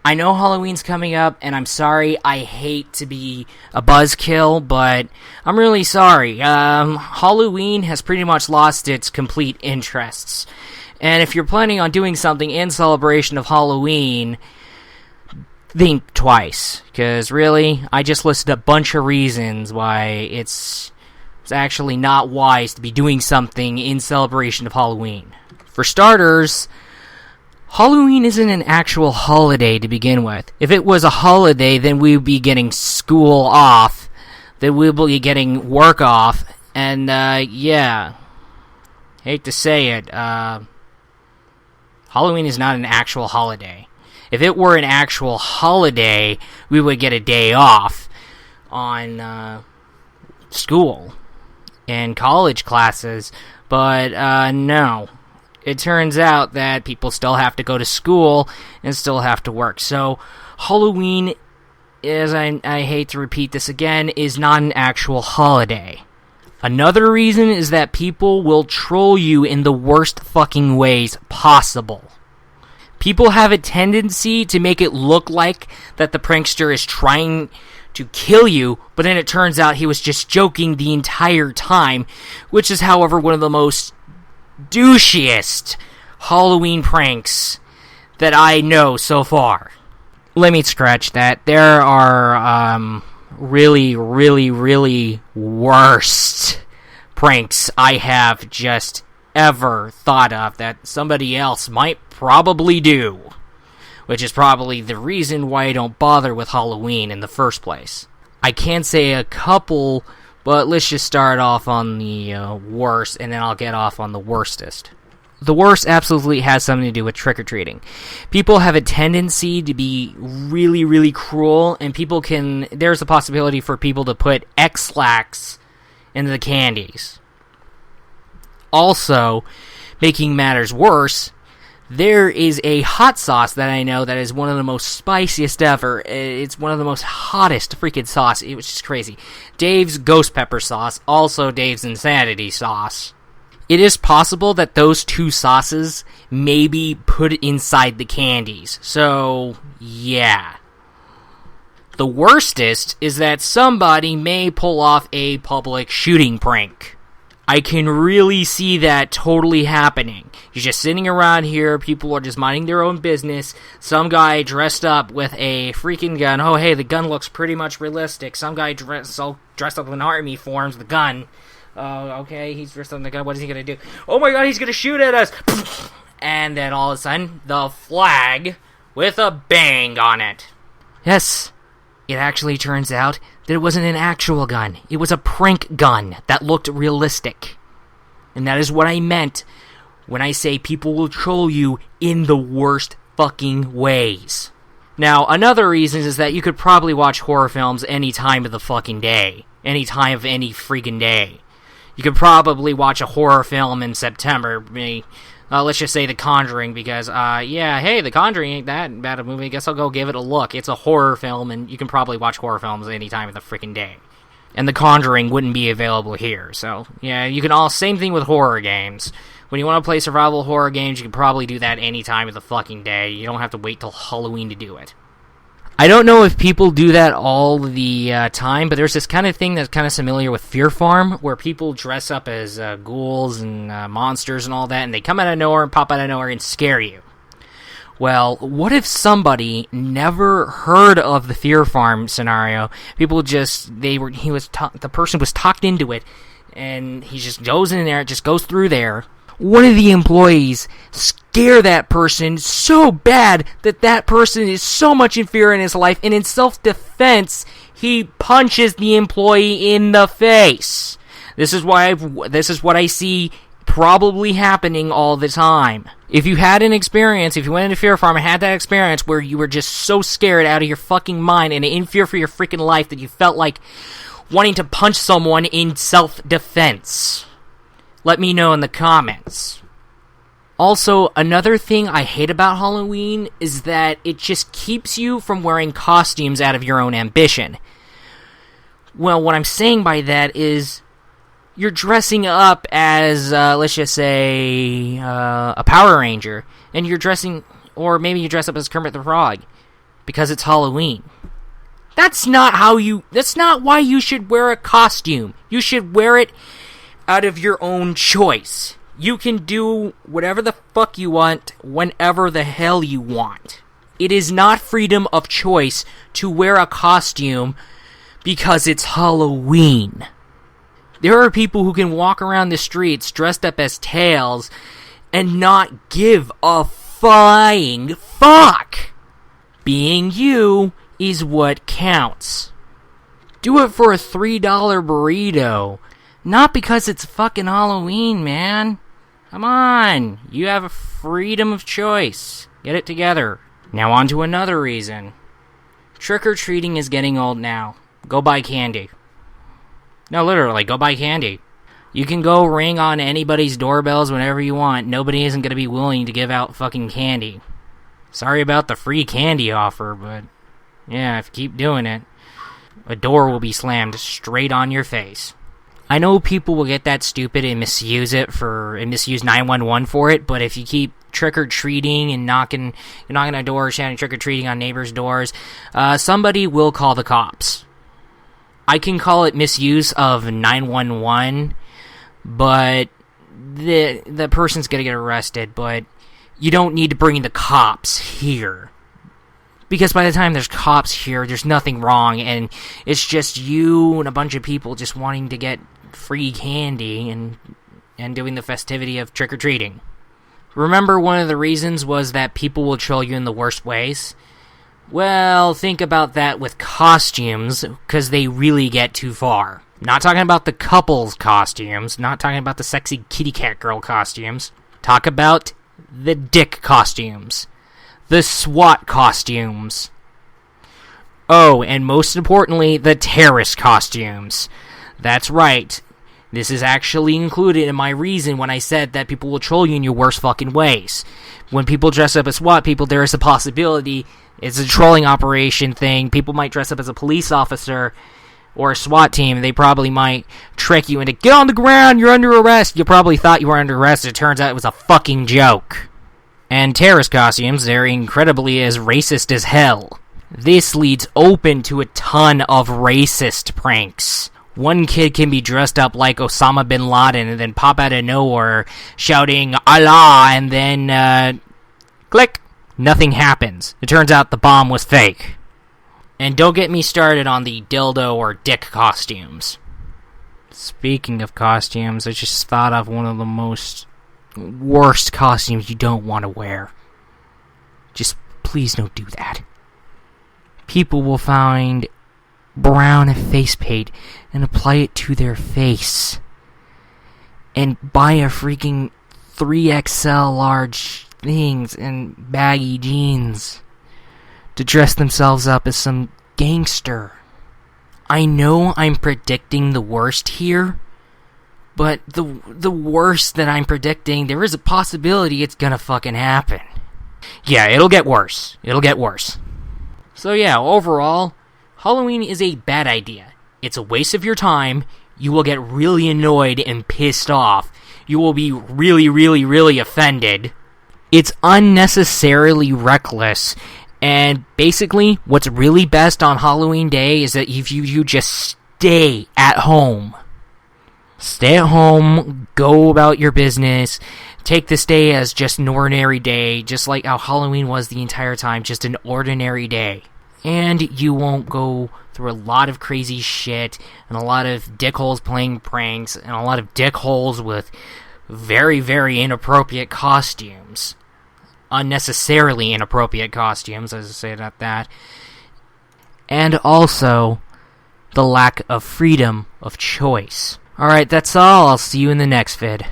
I know Halloween's coming up, and I'm sorry, I hate to be a buzzkill, but I'm really sorry. Halloween has pretty much lost its complete interests. And if you're planning on doing something in celebration of Halloween, think twice. Because really, I just listed a bunch of reasons why it's actually not wise to be doing something in celebration of Halloween. For starters, Halloween isn't an actual holiday to begin with. If it was a holiday, then we would be getting school off, then we would be getting work off, and, yeah. Hate to say it, Halloween is not an actual holiday. If it were an actual holiday, we would get a day off on, school and college classes, but, no. It turns out that people still have to go to school and still have to work. So, Halloween, as I hate to repeat this again, is not an actual holiday. Another reason is that people will troll you in the worst fucking ways possible. People have a tendency to make it look like that the prankster is trying to kill you, but then it turns out he was just joking the entire time, which is, however, one of the most douchiest Halloween pranks that I know so far. Let me scratch that. There are, really, really, really worst pranks I have just ever thought of that somebody else might probably do. Which is probably the reason why I don't bother with Halloween in the first place. I can say a couple, but let's just start off on the worst, and then I'll get off on the worstest. The worst absolutely has something to do with trick-or-treating. People have a tendency to be really, really cruel, and there's a possibility for people to put X-Lax into the candies. Also, making matters worse, there is a hot sauce that I know that is one of the most spiciest ever. It's one of the most hottest freaking sauce. It was just crazy. Dave's Ghost Pepper sauce, also Dave's Insanity sauce. It is possible that those two sauces may be put inside the candies. So, yeah. The worstest is that somebody may pull off a public shooting prank. I can really see that totally happening. You're just sitting around here, people are just minding their own business, some guy dressed up with a freaking gun, oh hey, the gun looks pretty much realistic, some guy dressed up in army forms, the gun, okay, he's dressed up in the gun, what is he gonna do? Oh my god, he's gonna shoot at us! And then all of a sudden, the flag with a bang on it. Yes, it actually turns out that it wasn't an actual gun. It was a prank gun that looked realistic. And that is what I meant when I say people will troll you in the worst fucking ways. Now, another reason is that you could probably watch horror films any time of the fucking day. Any time of any freaking day. You could probably watch a horror film in September. Let's just say The Conjuring, because, The Conjuring ain't that bad a movie. I guess I'll go give it a look. It's a horror film, and you can probably watch horror films any time of the freaking day. And The Conjuring wouldn't be available here, so, yeah, you can same thing with horror games. When you want to play survival horror games, you can probably do that any time of the fucking day. You don't have to wait till Halloween to do it. I don't know if people do that all the time, but there's this kind of thing that's kind of familiar with Fear Farm, where people dress up as ghouls and monsters and all that, and they come out of nowhere and pop out of nowhere and scare you. Well, what if somebody never heard of the Fear Farm scenario? People the person was talked into it, and he just goes in there, just goes through there. One of the employees scare that person so bad that that person is so much in fear in his life, and in self-defense, he punches the employee in the face. This is what I see probably happening all the time. If you had an experience, if you went into Fear Farm and had that experience where you were just so scared out of your fucking mind and in fear for your freaking life that you felt like wanting to punch someone in self-defense, let me know in the comments. Also, another thing I hate about Halloween is that it just keeps you from wearing costumes out of your own ambition. Well, what I'm saying by that is you're dressing up as, let's just say, a Power Ranger, and you're dressing, or maybe you dress up as Kermit the Frog. because it's Halloween. That's not why you should wear a costume. You should wear it out of your own choice. You can do whatever the fuck you want, whenever the hell you want. It is not freedom of choice to wear a costume because it's Halloween. There are people who can walk around the streets dressed up as tails and not give a flying fuck. Being you is what counts. Do it for a $3 burrito. Not because it's fucking Halloween, man. Come on. You have a freedom of choice. Get it together. Now on to another reason. Trick-or-treating is getting old now. Go buy candy. No, literally, go buy candy. You can go ring on anybody's doorbells whenever you want. Nobody isn't going to be willing to give out fucking candy. Sorry about the free candy offer, but yeah, if you keep doing it, a door will be slammed straight on your face. I know people will get that stupid and misuse 911 for it, but if you keep trick-or-treating and knocking on doors, shouting trick-or-treating on neighbors' doors, somebody will call the cops. I can call it misuse of 911, but the person's gonna get arrested, but you don't need to bring the cops here. Because by the time there's cops here, there's nothing wrong, and it's just you and a bunch of people just wanting to get free candy and doing the festivity of trick-or-treating. Remember, one of the reasons was that people will troll you in the worst ways? Well, think about that with costumes, because they really get too far. Not talking about the couples costumes, not talking about the sexy kitty cat girl costumes. Talk about the dick costumes. The SWAT costumes. Oh, and most importantly, the terrorist costumes. That's right. This is actually included in my reason when I said that people will troll you in your worst fucking ways. When people dress up as SWAT people, there is a possibility it's a trolling operation thing. People might dress up as a police officer or a SWAT team. They probably might trick you into, get on the ground, you're under arrest. You probably thought you were under arrest. It turns out it was a fucking joke. And terrorist costumes, they're incredibly as racist as hell. This leads open to a ton of racist pranks. One kid can be dressed up like Osama bin Laden and then pop out of nowhere shouting Allah, and then click, nothing happens. It turns out the bomb was fake. And don't get me started on the dildo or dick costumes. Speaking of costumes, I just thought of one of the most worst costumes you don't want to wear. Just please don't do that. People will find brown face paint and apply it to their face and buy a freaking 3XL large things and baggy jeans to dress themselves up as some gangster. I know I'm predicting the worst here, but the worst that I'm predicting, there is a possibility it's gonna fucking happen. Yeah, it'll get worse. It'll get worse. So yeah, overall, Halloween is a bad idea. It's a waste of your time. You will get really annoyed and pissed off. You will be really, really, really offended. It's unnecessarily reckless. And basically, what's really best on Halloween Day is that if you just stay at home. Stay at home, go about your business, take this day as just an ordinary day, just like how Halloween was the entire time, just an ordinary day. And you won't go through a lot of crazy shit, and a lot of dickholes playing pranks, and a lot of dickholes with very, very inappropriate costumes. Unnecessarily inappropriate costumes, as I say about that. And also, the lack of freedom of choice. Alright, that's all. I'll see you in the next vid.